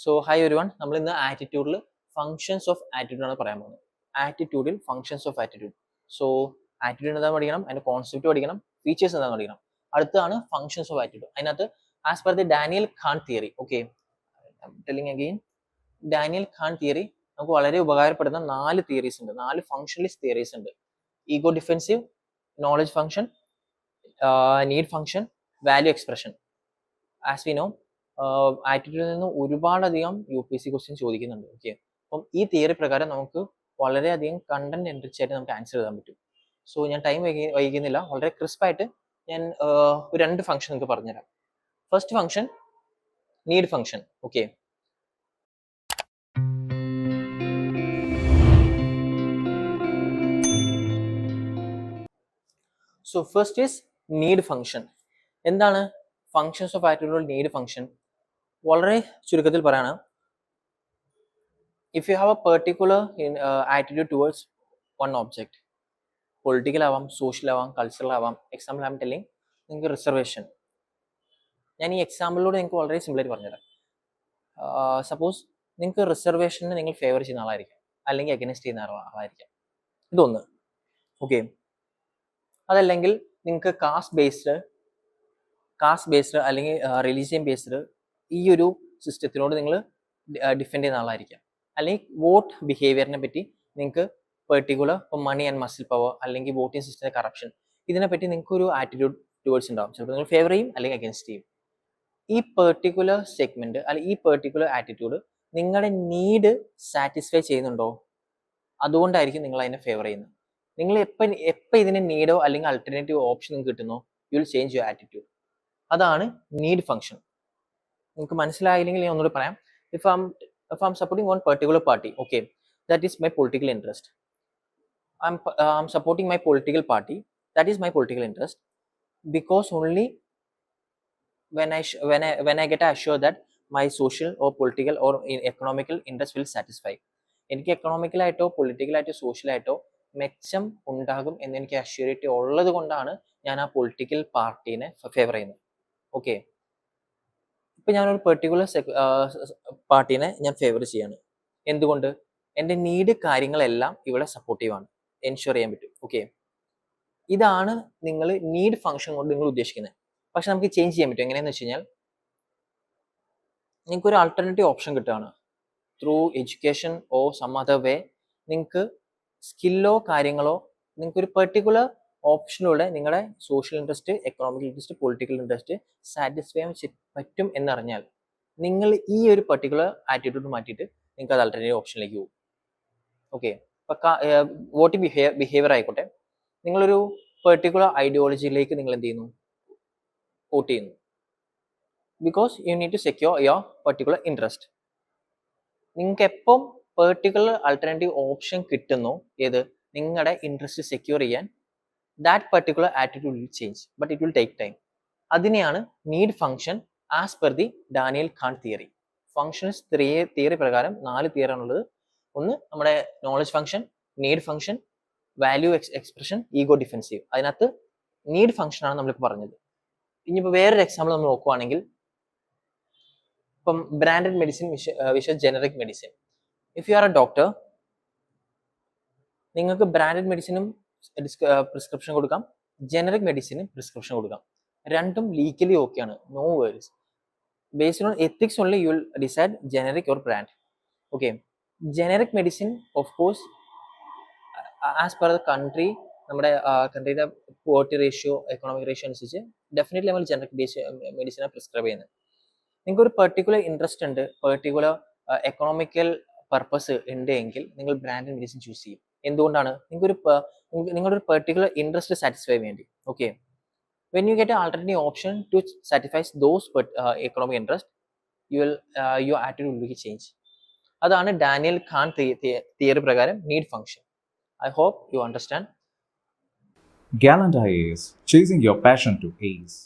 So hi everyone, നമ്മൾ ഇന്ന് ആറ്റിറ്റ്യൂഡിൽ functions of attitude ആണ് പറയാൻ പോകുന്നത്. ആറ്റിറ്റ്യൂഡിൽ functions of attitude. So attitude എന്താ പഠിക്കണം, അതിന്റെ കോൺസെപ്റ്റ് പഠിക്കണം, ഫീച്ചേഴ്സ് എന്താ പഠിക്കണം. അടുത്താണ് ഫങ്ഷൻസ് ഓഫ് ആറ്റിറ്റ്യൂഡ്. അതിനകത്ത് as per the Daniel Khan theory, okay, telling again, Daniel Khan theory നമുക്ക് വളരെ ഉപകാരപ്പെടുന്ന 4 തിയറീസ് ഉണ്ട്, 4 ഫങ്ഷണലിസ്റ്റ് തിയറീസ് ഉണ്ട്. Ego defensive, knowledge function, need function, value expression. As we know, ആറ്റിറ്റ്യൂഡിൽ നിന്ന് ഒരുപാടധികം UPSC ക്വസ്റ്റ്യൻ ചോദിക്കുന്നുണ്ട്. ഓക്കെ, അപ്പം ഈ തിയറി പ്രകാരം നമുക്ക് വളരെയധികം കണ്ടന്റ് എൻറിച്ച് ആയിട്ട് നമുക്ക് ആൻസർ എഴുതാൻ പറ്റും. സോ ഞാൻ ടൈം വൈകുന്നില്ല, വളരെ ക്രിസ്പായിട്ട് ഞാൻ ഒരു 2 ഫംഗ്ഷൻ നിങ്ങൾക്ക് പറഞ്ഞുതരാം. First function need function. Okay, so first is need function. എന്താണ് functions of attitude? Need function വളരെ ചുരുക്കത്തിൽ പറയാണ്, if you have a particular attitude towards one object, political ആവാം, സോഷ്യൽ ആവാം, കൾച്ചറൽ ആവാം. എക്സാമ്പിൾ ഐ എം ടെല്ലിങ്, നിങ്ങൾക്ക് reservation. ഞാൻ ഈ എക്സാമ്പിളിലൂടെ നിങ്ങൾക്ക് വളരെ സിമ്പിളായിട്ട് പറഞ്ഞുതരാം. സപ്പോസ് നിങ്ങൾക്ക് റിസർവേഷനെ നിങ്ങൾ ഫേവർ ചെയ്യുന്ന ആളായിരിക്കാം, അല്ലെങ്കിൽ അഗൈൻസ്റ്റ് ചെയ്യുന്ന ആളായിരിക്കാം. ഇതൊന്ന്. ഓക്കെ, അതല്ലെങ്കിൽ നിങ്ങൾക്ക് കാസ്റ്റ് ബേസ്ഡ് അല്ലെങ്കിൽ റിലീജിയൻ ബേസ്ഡ് ഈ ഒരു സിസ്റ്റത്തിനോട് നിങ്ങൾ ഡിഫെൻഡ് ചെയ്യുന്ന ആളായിരിക്കാം. അല്ലെങ്കിൽ വോട്ട് ബിഹേവിയറിനെ പറ്റി നിങ്ങൾക്ക് പെർട്ടിക്കുലർ, ഇപ്പോൾ മണി ആൻഡ് മസിൽ പവർ അല്ലെങ്കിൽ വോട്ടിംഗ് സിസ്റ്റത്തിന്റെ കറപ്ഷൻ, ഇതിനെപ്പറ്റി നിങ്ങൾക്ക് ഒരു ആറ്റിറ്റ്യൂഡ് ടുവേർഡ്സ് ഉണ്ടാവും. ചിലപ്പോൾ നിങ്ങൾ ഫേവർ ചെയ്യും അല്ലെങ്കിൽ അഗൈൻസ്റ്റ് ചെയ്യും. ഈ പെർട്ടിക്കുലർ സെഗ്മെന്റ് അല്ലെങ്കിൽ ഈ പെർട്ടിക്കുലർ ആറ്റിറ്റ്യൂഡ് നിങ്ങളുടെ നീഡ് സാറ്റിസ്ഫൈ ചെയ്യുന്നുണ്ടോ? അതുകൊണ്ടായിരിക്കും നിങ്ങൾ അതിനെ ഫേവർ ചെയ്യുന്നത്. നിങ്ങൾ എപ്പോൾ ഇതിന് നീഡോ അല്ലെങ്കിൽ അൾട്ടർനേറ്റീവ് ഓപ്ഷൻ നിങ്ങൾക്ക് കിട്ടുന്നോ, you will change your attitude. അതാണ് നീഡ് ഫംഗ്ഷൻ. നിങ്ങൾക്ക് മനസ്സിലായില്ലെങ്കിൽ ഞാൻ ഒന്നുകൂടി പറയാം. If I'm supporting one particular party, okay, that is my political interest. I'm supporting my political party, that is my political interest, because only when I get assured that my social or political or economical interest will satisfy. എനിക്ക് എക്കണോമിക്കലായിട്ടോ പൊളിറ്റിക്കലായിട്ടോ സോഷ്യലായിട്ടോ മെച്ചം ഉണ്ടാകും എന്ന് എനിക്ക് assurity ഉള്ളത് കൊണ്ടാണ് ഞാൻ ആ political പാർട്ടീനെ favour ചെയ്യുന്നത്. ഓക്കെ, ഇപ്പൊ ഞാനൊരു പെർട്ടിക്കുലർ പാർട്ടീനെ ഞാൻ ഫേവർ ചെയ്യാണ്. എന്തുകൊണ്ട്? എൻ്റെ നീഡ് കാര്യങ്ങളെല്ലാം ഇവിടെ സപ്പോർട്ടീവ് ആണ്, എൻഷുർ ചെയ്യാൻ പറ്റും. ഓക്കെ, ഇതാണ് നിങ്ങൾ നീഡ് ഫംഗ്ഷൻ കൊണ്ട് നിങ്ങൾ ഉദ്ദേശിക്കുന്നത്. പക്ഷെ നമുക്ക് ചേഞ്ച് ചെയ്യാൻ പറ്റും. എങ്ങനെയാന്ന് വെച്ച് കഴിഞ്ഞാൽ, നിങ്ങൾക്ക് ഒരു ആൾട്ടർനേറ്റീവ് ഓപ്ഷൻ കിട്ടുകയാണ്. ത്രൂ എഡ്യൂക്കേഷൻ ഓ സം അതർ വേ നിങ്ങൾക്ക് സ്കില്ലോ കാര്യങ്ങളോ നിങ്ങൾക്ക് ഒരു പെർട്ടിക്കുലർ ഓപ്ഷനിലൂടെ നിങ്ങളുടെ social interest, economical interest, political interest satisfy ചെയ്യാൻ പറ്റും എന്നറിഞ്ഞാൽ നിങ്ങൾ ഈ ഒരു പെർട്ടിക്കുലർ ആറ്റിറ്റ്യൂഡ് മാറ്റിയിട്ട് നിങ്ങൾക്ക് അത് ആൾട്ടർനേറ്റീവ് ഓപ്ഷനിലേക്ക് പോകും. ഓക്കെ, ഇപ്പം വോട്ടിംഗ് ബിഹേവിയർ ആയിക്കോട്ടെ, നിങ്ങളൊരു പെർട്ടിക്കുലർ ഐഡിയോളജിയിലേക്ക് നിങ്ങൾ എന്ത് ചെയ്യുന്നു, വോട്ട് ചെയ്യുന്നു. Because you need to secure your particular interest. നിങ്ങൾക്ക് എപ്പം പെർട്ടിക്കുലർ ആൾട്ടർനേറ്റീവ് ഓപ്ഷൻ കിട്ടുന്നു, ഏത് നിങ്ങളുടെ ഇൻട്രസ്റ്റ് സെക്യൂർ ചെയ്യാൻ, that particular attitude will change, but it will take time. അതിനെയാണ് need function as per the Daniel Khan theory. Functions theory പ്രകാരം 4 theory ആണുള്ളത്. ഒന്ന് നമ്മുടെ knowledge function, need function, value expression, ego defensive. അതിനകത്ത് നീഡ് ഫംഗ്ഷൻ ആണ് നമ്മളിപ്പോൾ പറഞ്ഞത്. ഇനിയിപ്പോൾ വേറൊരു എക്സാമ്പിൾ നമ്മൾ നോക്കുവാണെങ്കിൽ, ഇപ്പം branded medicine versus generic medicine. If you are a doctor, നിങ്ങൾക്ക് ബ്രാൻഡഡ് മെഡിസിനും പ്രിസ്ക്രിപ്ഷൻ കൊടുക്കാം, ജനറിക് മെഡിസിനും പ്രിസ്ക്രിപ്ഷൻ കൊടുക്കാം. രണ്ടും ലീഗലി ഓക്കെയാണ്, no worries. Based on ethics only you will decide generic or brand. Okay, generic medicine of course as per the country, നമ്മുടെ കൺട്രിയുടെ poverty ratio, economic ratio അനുസരിച്ച് ഡെഫിനറ്റ്ലി നമ്മൾ ജനറിക് മെഡിസിനെ പ്രിസ്ക്രൈബ് ചെയ്യുന്നത്. നിങ്ങൾക്ക് ഒരു പെർട്ടിക്കുലർ ഇൻട്രസ്റ്റ് ഉണ്ട്, പെർട്ടിക്കുലർ എക്കണോമിക്കൽ പർപ്പസ് ഉണ്ട് എങ്കിൽ നിങ്ങൾ ബ്രാൻഡഡ് മെഡിസിൻ ചൂസ് ചെയ്യും. എന്തുകൊണ്ടാണ്? നിങ്ങളുടെ ഒരു പെർട്ടിക്കുലർ ഇൻട്രസ്റ്റ് സാറ്റിസ്ഫൈ വേണ്ടി. Okay, when you get an alternative option to satisfy those economic interest, your attitude will be changed. അതാണ് ഡാനിയൽ ഖാൻ തിയറി പ്രകാരം need function. I hope you understand. Gallant IAS, chasing your passion to ace.